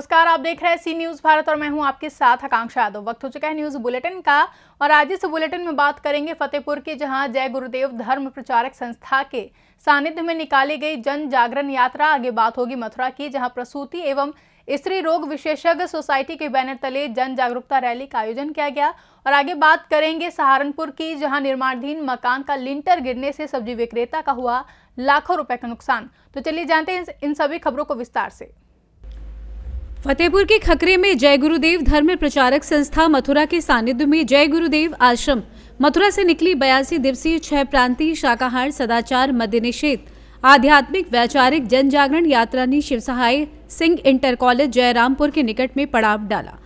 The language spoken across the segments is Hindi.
नमस्कार, आप देख रहे हैं सी न्यूज भारत और मैं हूं आपके साथ आकांक्षा यादव। वक्त हो चुका है न्यूज बुलेटिन का और आज इस बुलेटिन में बात करेंगे फतेहपुर के, जहां जय गुरुदेव धर्म प्रचारक संस्था के सानिध्य में निकाली गई जन जागरण यात्रा। आगे बात होगी मथुरा की, जहां प्रसूति एवं स्त्री रोग विशेषज्ञ सोसाइटी के बैनर तले जन जागरूकता रैली का आयोजन किया गया। और आगे बात करेंगे सहारनपुर की, जहां निर्माणाधीन मकान का लिंटर गिरने से सब्जी विक्रेता का हुआ लाखों रुपए का नुकसान। तो चलिए जानते हैं इन सभी खबरों को विस्तार से। फतेहपुर के खकरे में जय गुरुदेव धर्म प्रचारक संस्था मथुरा के सानिध्य में जय गुरुदेव आश्रम मथुरा से निकली 82 दिवसीय 6 प्रांतीय शाकाहार सदाचार मद्य निषेध आध्यात्मिक वैचारिक जन जागरण यात्रा ने शिव सहाय सिंह इंटर कॉलेज जयरामपुर के निकट में पड़ाव डाला।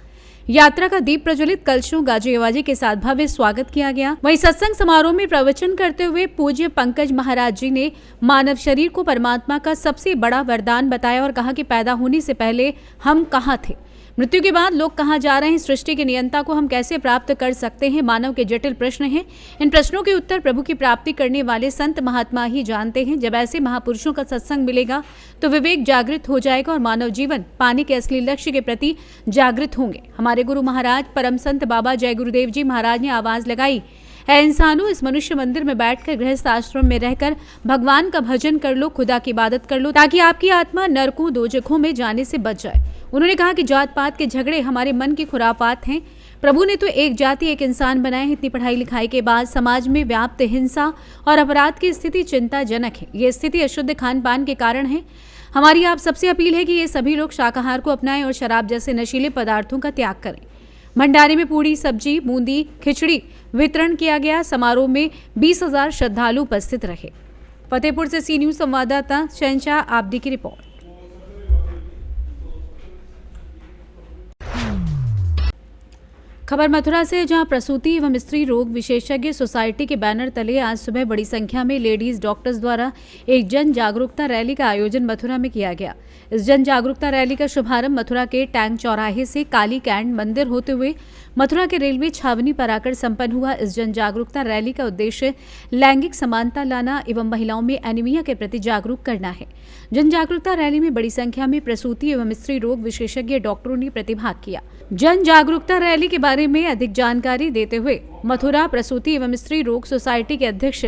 यात्रा का दीप प्रज्वलित कलशों गाजे आवाजे के साथ भव्य स्वागत किया गया। वहीं सत्संग समारोह में प्रवचन करते हुए पूज्य पंकज महाराज जी ने मानव शरीर को परमात्मा का सबसे बड़ा वरदान बताया और कहा कि पैदा होने से पहले हम कहाँ थे, मृत्यु के बाद लोग कहाँ जा रहे हैं, सृष्टि के नियंता को हम कैसे प्राप्त कर सकते हैं। मानव के जटिल प्रश्न हैं। इन प्रश्नों के उत्तर प्रभु की प्राप्ति करने वाले संत महात्मा ही जानते हैं। जब ऐसे महापुरुषों का सत्संग मिलेगा तो विवेक जागृत हो जाएगा और मानव जीवन पाने के असली लक्ष्य के प्रति जागृत होंगे। हमारे गुरु महाराज परम संत बाबा जय गुरुदेव जी महाराज ने आवाज लगाई, है इंसानों, इस मनुष्य मंदिर में बैठकर गृहस्थ आश्रम में रहकर भगवान का भजन कर लो, खुदा की इबादत कर लो, ताकि आपकी आत्मा नरकों दोजखों में जाने से बच जाए। उन्होंने कहा कि जात पात के झगड़े हमारे मन की खुराफात हैं। प्रभु ने तो एक जाति एक इंसान बनाए हैं। इतनी पढ़ाई लिखाई के बाद समाज में व्याप्त हिंसा और अपराध की स्थिति चिंताजनक है। ये स्थिति अशुद्ध खान पान के कारण है। हमारी आप सबसे अपील है कि ये सभी लोग शाकाहार को अपनाएं और शराब जैसे नशीले पदार्थों का त्याग करें। भंडारे में पूड़ी सब्जी बूंदी खिचड़ी वितरण किया गया। समारोह में 20,000 श्रद्धालु उपस्थित रहे। फतेहपुर से सी न्यूज संवाददाता शहनशाह आब्दी की रिपोर्ट। खबर मथुरा से, जहां प्रसूति एवं स्त्री रोग विशेषज्ञ सोसाइटी के बैनर तले आज सुबह बड़ी संख्या में लेडीज डॉक्टर्स द्वारा एक जन जागरूकता रैली का आयोजन मथुरा में किया गया। इस जन जागरूकता रैली का शुभारंभ मथुरा के टैंक चौराहे से काली कैंट मंदिर होते हुए मथुरा के रेलवे छावनी पर आकर संपन्न हुआ। इस जन जागरूकता रैली का उद्देश्य लैंगिक समानता लाना एवं महिलाओं में एनीमिया के प्रति जागरूक करना है। जन जागरूकता रैली में बड़ी संख्या में प्रसूति एवं स्त्री रोग विशेषज्ञ डॉक्टरों ने प्रतिभाग किया। जन जागरूकता रैली के बारे में अधिक जानकारी देते हुए मथुरा प्रसूति एवं स्त्री रोग सोसाइटी के अध्यक्ष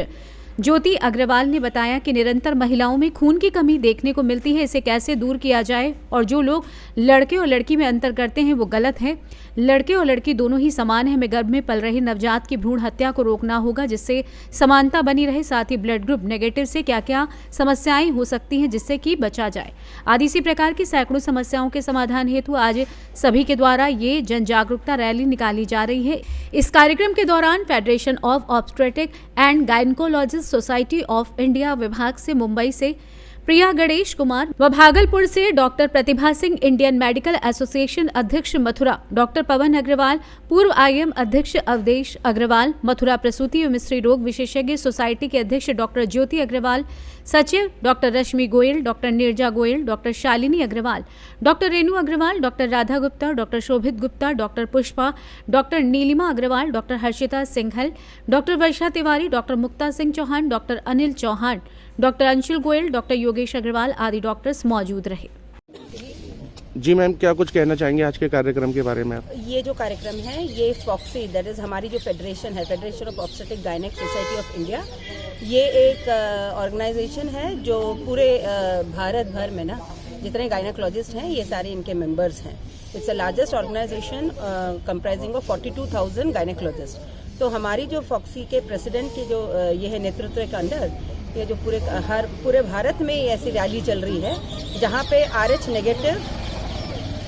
ज्योति अग्रवाल ने बताया कि निरंतर महिलाओं में खून की कमी देखने को मिलती है। इसे कैसे दूर किया जाए और जो लोग लड़के और लड़की में अंतर करते हैं वो गलत है। लड़के और लड़की दोनों ही समान है। हमें गर्भ में पल रहे नवजात की भ्रूण हत्या को रोकना होगा, जिससे समानता बनी रहे। साथ ही ब्लड ग्रुप नेगेटिव से क्या क्या समस्याएं हो सकती हैं जिससे कि बचा जाए, आदि इसी प्रकार की सैकड़ों समस्याओं के समाधान हेतु आज सभी के द्वारा ये जन जागरूकता रैली निकाली जा रही है। इस कार्यक्रम के दौरान federation of obstetric and gynaecologist society of India विभाग से मुंबई से प्रिया गणेश कुमार व भागलपुर से doctor Pratibha Singh, Indian medical association अध्यक्ष मथुरा डॉक्टर पवन अग्रवाल, पूर्व आईएम अध्यक्ष अवधेश अग्रवाल, मथुरा प्रसूति एवं स्त्री रोग विशेषज्ञ सोसाइटी के अध्यक्ष डॉक्टर ज्योति अग्रवाल, सचिव doctor Rashmi Goyal, doctor Neerja Goyal, doctor Shalini Agarwal, doctor Renu Agarwal, doctor Radha Gupta, doctor Shobhit Gupta, doctor Pushpa, doctor Neelima Agarwal, doctor Harshita Singhal, doctor Varsha Tiwari, doctor Mukta Singh Chauhan, doctor Anil Chauhan, doctor Anshul Goyal, doctor Yogesh Agarwal आदि डॉक्टर्स मौजूद रहे। जी मैम, क्या कुछ कहना चाहेंगे आज के कार्यक्रम के बारे में आप? ये जो कार्यक्रम है ये फॉक्सी, दैट इज़ हमारी जो फेडरेशन है, federation of obstetric gynaec society of India, ये एक ऑर्गेनाइजेशन है जो पूरे भारत भर में ना जितने गायनेकोलॉजिस्ट हैं ये सारे इनके मेंबर्स हैं। It's the largest organisation comprising of 42,000 gynaecologist. तो हमारी जो फॉक्सी के प्रेसिडेंट की जो ये है नेतृत्व के अंडर ये जो पूरे भारत में ऐसी रैली चल रही है जहाँ पे RH नेगेटिव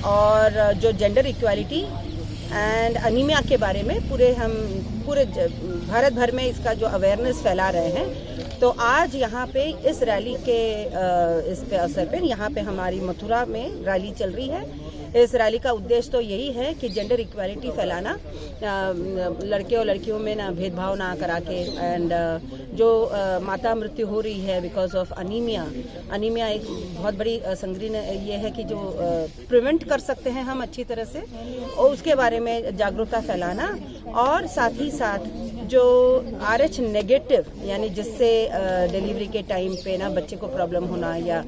और जो जेंडर इक्वालिटी एंड अनीमिया के बारे में पूरे भारत भर में इसका जो अवेयरनेस फैला रहे हैं। तो आज यहाँ पे इस रैली के इस पे असर पे यहाँ पे हमारी मथुरा में रैली चल रही है। इस रैली का उद्देश्य तो यही है कि जेंडर इक्वालिटी फैलाना, लड़के और लड़कियों में ना भेदभाव ना करा के, एंड जो माता मृत्यु हो रही है बिकॉज ऑफ अनीमिया एक बहुत बड़ी संगीन ये है कि जो प्रिवेंट कर सकते हैं हम अच्छी तरह से, और उसके बारे में जागरूकता फैलाना। और साथ ही साथ जो RH नेगेटिव यानी जिससे डिलीवरी के टाइम पे ना बच्चे को प्रॉब्लम होना या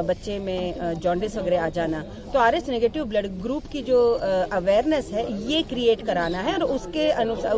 बच्चे में जॉन्डिस वगैरह आ जाना, तो RH नेगेटिव ब्लड ग्रुप की जो अवेयरनेस है ये क्रिएट कराना है और उसके अनुसार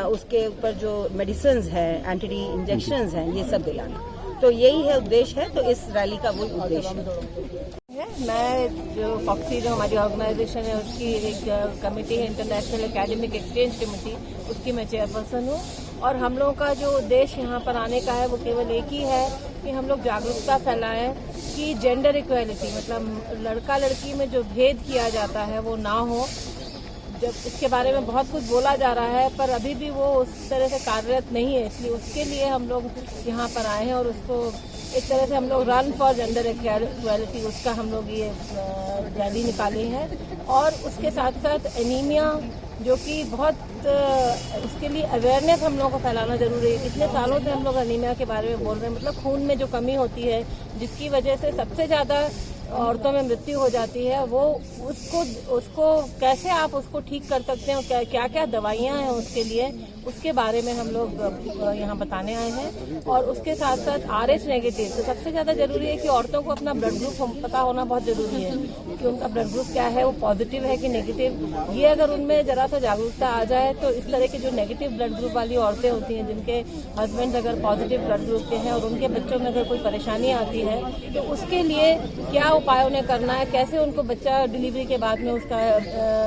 उसके ऊपर जो मेडिसिन्स है, एंटी इंजेक्शंस हैं, ये सब दिलाना। तो यही है उद्देश्य है, तो इस रैली का वही उद्देश्य है। मैं जो फॉक्सी जो हमारी ऑर्गेनाइजेशन है उसकी एक कमेटी है, इंटरनेशनल एकेडमिक एक्सचेंज कमेटी, उसकी मैं चेयरपर्सन हूँ। और हम लोगों का जो उद्देश्य यहाँ पर आने का है वो केवल एक ही है कि हम लोग जागरूकता फैलाएं कि जेंडर इक्वालिटी मतलब लड़का लड़की में जो भेद किया जाता है वो ना हो। जब इसके बारे में बहुत कुछ बोला जा रहा है पर अभी भी वो उस तरह से कार्यरत नहीं है, इसलिए उसके लिए हम लोग यहाँ पर आए हैं और उसको एक तरह से हम लोग रन फॉर जेंडर इक्वालिटी उसका हम लोग ये रैली निकाली है। और उसके साथ साथ एनीमिया जो कि बहुत उसके लिए अवेयरनेस हम लोगों को फैलाना जरूरी है। इतने सालों से हम लोग एनीमिया के बारे में बोल रहे हैं, मतलब खून में जो कमी होती है जिसकी वजह से सबसे ज़्यादा औरतों में मृत्यु हो जाती है, वो उसको कैसे आप उसको ठीक कर सकते हैं और क्या क्या दवाइयाँ हैं उसके लिए, उसके बारे में हम लोग यहाँ बताने आए हैं। और उसके साथ साथ RH नेगेटिव, तो सबसे ज़्यादा जरूरी है कि औरतों को अपना ब्लड ग्रुप पता होना बहुत ज़रूरी है कि उनका ब्लड ग्रुप क्या है, वो पॉजिटिव है कि नेगेटिव। ये अगर उनमें ज़रा सा जागरूकता आ जाए तो इस तरह की जो नेगेटिव ब्लड ग्रुप वाली औरतें होती हैं जिनके हस्बैंड अगर पॉजिटिव ब्लड ग्रुप के हैं और उनके बच्चों में अगर कोई परेशानी आती है तो उसके लिए क्या उपाय उन्हें करना है, कैसे उनको बच्चा डिलीवरी के बाद में उसका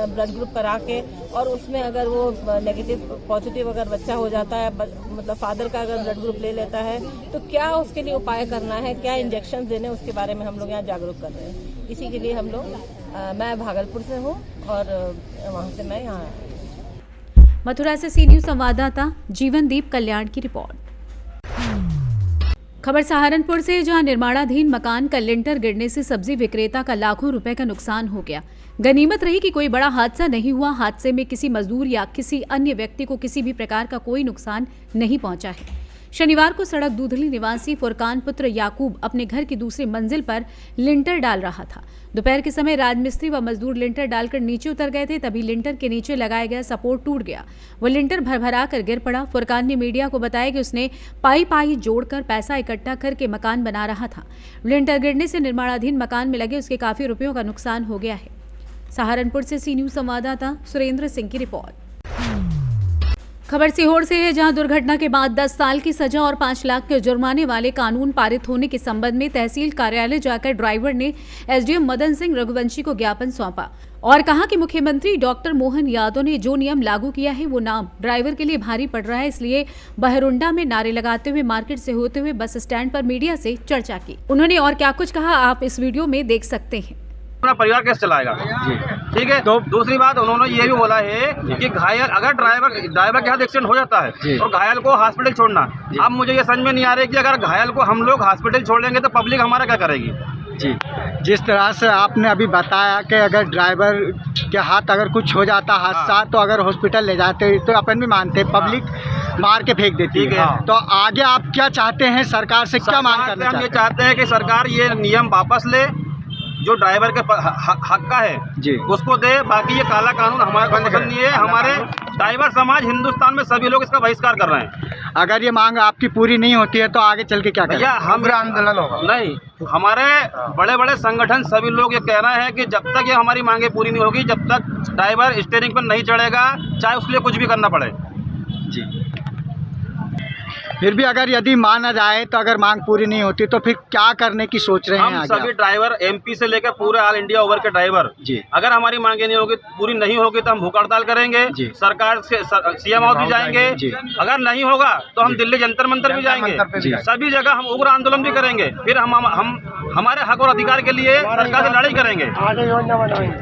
ब्लड ग्रुप करा के और उसमें अगर वो नेगेटिव पॉजिटिव अगर बच्चा हो जाता है, मतलब फादर का अगर ब्लड ग्रुप ले लेता है तो क्या उसके लिए उपाय करना है, क्या इंजेक्शन देने, उसके बारे में हम लोग यहाँ जागरूक कर रहे हैं। इसी के लिए हम लोग मैं भागलपुर से हूँ और वहाँ से मैं यहाँ। मथुरा से सी न्यूज़ संवाददाता जीवनदीप कल्याण की रिपोर्ट। खबर सहारनपुर से, जहां निर्माणाधीन मकान का लिंटर गिरने से सब्जी विक्रेता का लाखों रुपए का नुकसान हो गया। गनीमत रही कि कोई बड़ा हादसा नहीं हुआ। हादसे में किसी मजदूर या किसी अन्य व्यक्ति को किसी भी प्रकार का कोई नुकसान नहीं पहुंचा है। शनिवार को सड़क दूधली निवासी फुरकान पुत्र याकूब अपने घर की दूसरी मंजिल पर लिंटर डाल रहा था। दोपहर के समय राजमिस्त्री व मजदूर लिंटर डालकर नीचे उतर गए थे, तभी लिंटर के नीचे लगाया गया सपोर्ट टूट गया। वह लिंटर भरभरा कर गिर पड़ा। फुरकान ने मीडिया को बताया कि उसने पाई जोड़कर पैसा इकट्ठा करके मकान बना रहा था। लिंटर गिरने से निर्माणाधीन मकान में लगे उसके काफी रुपयों का नुकसान हो गया है। सहारनपुर से सी न्यूज़ संवाददाता सुरेंद्र सिंह की रिपोर्ट। खबर सीहोर से है, जहां दुर्घटना के बाद 10 साल की सजा और 5 लाख के जुर्माने वाले कानून पारित होने के संबंध में तहसील कार्यालय जाकर ड्राइवर ने एसडीएम मदन सिंह रघुवंशी को ज्ञापन सौंपा और कहा कि मुख्यमंत्री डॉक्टर मोहन यादव ने जो नियम लागू किया है वो नाम ड्राइवर के लिए भारी पड़ रहा है। इसलिए बहरुंडा में नारे लगाते हुए मार्केट से होते हुए बस स्टैंड पर मीडिया से चर्चा की। उन्होंने और क्या कुछ कहा आप इस वीडियो में देख सकते हैं। अपना परिवार कैसे चलाएगा, ठीक है। तो दूसरी बात उन्होंने ये भी बोला है कि घायल अगर ड्राइवर के हाथ एक्सीडेंट हो जाता है और घायल को हॉस्पिटल छोड़ना। अब मुझे ये समझ में नहीं आ रहा है कि अगर घायल को हम लोग हॉस्पिटल छोड़ेंगे तो पब्लिक हमारा क्या करेगी। जी, जिस तरह से आपने अभी बताया कि अगर ड्राइवर के हाथ अगर कुछ हो जाता हादसा तो अगर हॉस्पिटल ले जाते तो अपन भी मानते, पब्लिक मार के फेंक देती है। तो आगे आप क्या चाहते हैं, सरकार से क्या मांग करना चाहते हैं? हम ये चाहते हैं कि सरकार ये नियम वापस ले, जो ड्राइवर के हक का है जी उसको दे। बाकी ये काला कानून हमारे को पसंद नहीं है। हमारे ड्राइवर समाज हिंदुस्तान में सभी लोग इसका बहिष्कार कर रहे हैं। अगर ये मांग आपकी पूरी नहीं होती है तो आगे चल के क्या करें? हम आंदोलन होगा नहीं, हमारे बड़े बड़े संगठन सभी लोग ये कहना है कि जब तक ये हमारी मांगे पूरी नहीं होगी, जब तक ड्राइवर स्टीयरिंग पर नहीं चढ़ेगा, चाहे उसके लिए कुछ भी करना पड़े। जी, फिर भी अगर यदि माना जाए तो अगर मांग पूरी नहीं होती तो फिर क्या करने की सोच रहे हैं? हम सभी ड्राइवर एमपी से लेकर पूरे ऑल इंडिया ओवर के ड्राइवर जी, अगर हमारी मांगे नहीं होगी, पूरी नहीं होगी तो हम भूख हड़ताल करेंगे। सरकार से सीएम हाउस भी जाएंगे। अगर नहीं होगा तो हम दिल्ली जंतर मंतर भी जाएंगे। सभी जगह हम उग्र आंदोलन भी करेंगे। फिर हम हमारे हक और अधिकार के लिए सरकार से लड़ाई करेंगे।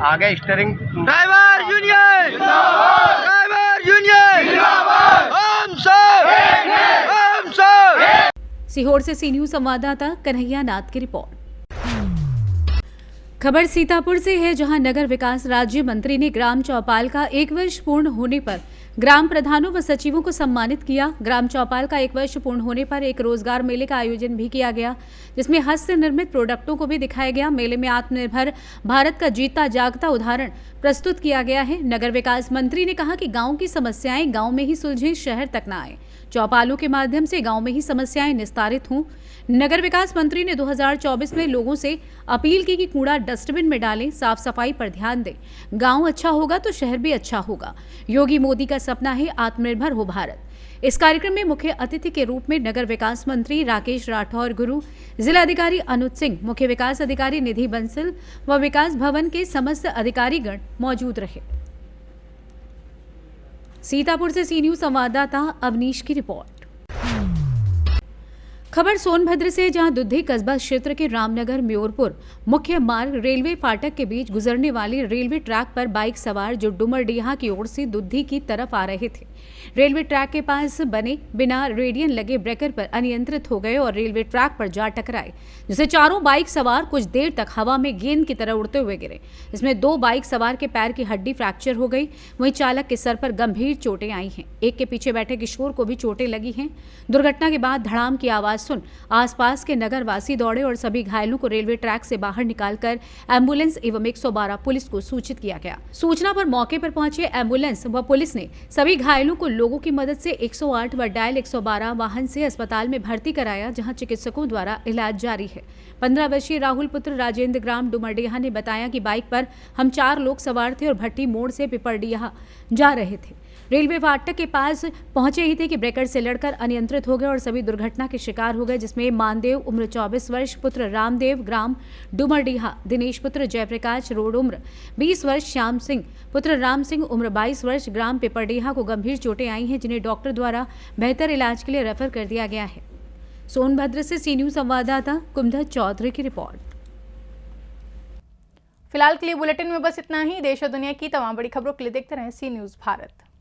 आगे steering driver union, driver union, Sehore से सी न्यूज़ संवाददाता कन्हैया नाथ की रिपोर्ट। खबर सीतापुर से है, जहां नगर विकास राज्य मंत्री ने ग्राम चौपाल का 1 वर्ष पूर्ण होने पर ग्राम प्रधानों व सचिवों को सम्मानित किया। ग्राम चौपाल का 1 वर्ष पूर्ण होने पर एक रोजगार मेले का आयोजन भी किया गया, जिसमें हस्त निर्मित प्रोडक्टों को भी दिखाया गया। मेले में आत्मनिर्भर भारत का जीता जागता उदाहरण प्रस्तुत किया गया है। नगर विकास मंत्री ने कहा कि गांव की समस्याएं गांव में ही सुलझें, शहर तक न आए। चौपालों के माध्यम से गांव में ही समस्याएं निस्तारित हों। नगर विकास मंत्री ने 2024 में लोगों से अपील की कि कूड़ा डस्टबिन में डालें, साफ सफाई पर ध्यान दें। गांव अच्छा होगा तो शहर भी अच्छा होगा। योगी मोदी का सपना है आत्मनिर्भर हो भारत। इस कार्यक्रम में मुख्य अतिथि के रूप में नगर विकास मंत्री राकेश राठौर गुरु, जिलाधिकारी अनुज सिंह, मुख्य विकास अधिकारी निधि बंसल व विकास भवन के समस्त अधिकारीगण मौजूद रहे। सीतापुर से सी न्यूज संवाददाता अवनीश की रिपोर्ट। खबर सोनभद्र से, जहां दुद्धी कस्बा क्षेत्र के रामनगर म्योरपुर मुख्य मार्ग रेलवे फाटक के बीच गुजरने वाली रेलवे ट्रैक पर बाइक सवार जो डुमरडीहा की ओर से दुद्धी की तरफ आ रहे थे, रेलवे ट्रैक के पास बने बिना रेडियन लगे ब्रेकर पर अनियंत्रित हो गए और रेलवे ट्रैक पर जा टकराए, जिससे चारों बाइक सवार कुछ देर तक हवा में गेंद की तरह उड़ते हुए गिरे। इसमें 2 बाइक सवार के पैर की हड्डी फ्रैक्चर हो गई, वहीं चालक के सर पर गंभीर चोटें आई हैं। एक के पीछे बैठे किशोर को भी चोटें लगी हैं। दुर्घटना के बाद धड़ाम की आवाज सुन आसपास के नगरवासी दौड़े और सभी घायलों को रेलवे ट्रैक से बाहर निकालकर एम्बुलेंस एवं 112 पुलिस को सूचित किया गया। सूचना पर मौके पर पहुंचे एम्बुलेंस व पुलिस ने सभी घायलों को लोगों की मदद से 108 व डायल 112 वाहन से अस्पताल में भर्ती कराया, जहां चिकित्सकों द्वारा इलाज जारी है। 15 वर्षीय राहुल पुत्र राजेंद्र ग्राम डुमरडीहा ने बताया कि बाइक पर हम 4 लोग सवार थे और भट्टी मोड़ से पिपरडीहा जा रहे थे। रेलवे फाटक के पास पहुंचे ही थे कि ब्रेकर से लड़कर अनियंत्रित हो गए और सभी दुर्घटना के शिकार हो गए, जिसमें मानदेव उम्र 24 वर्ष पुत्र रामदेव ग्राम डुमरडीहा, दिनेश पुत्र जयप्रकाश रोड उम्र 20 वर्ष, श्याम सिंह पुत्र राम सिंह उम्र 22 वर्ष ग्राम पिपरडीहा को गंभीर चोटें आई हैं, जिन्हें डॉक्टर द्वारा बेहतर इलाज के लिए रेफर कर दिया गया है। सोनभद्र से सी न्यूज संवाददाता कुमधा चौधरी की रिपोर्ट। फिलहाल के लिए बुलेटिन में बस इतना ही। देश और दुनिया की तमाम बड़ी खबरों के लिए देखते रहें सी न्यूज भारत।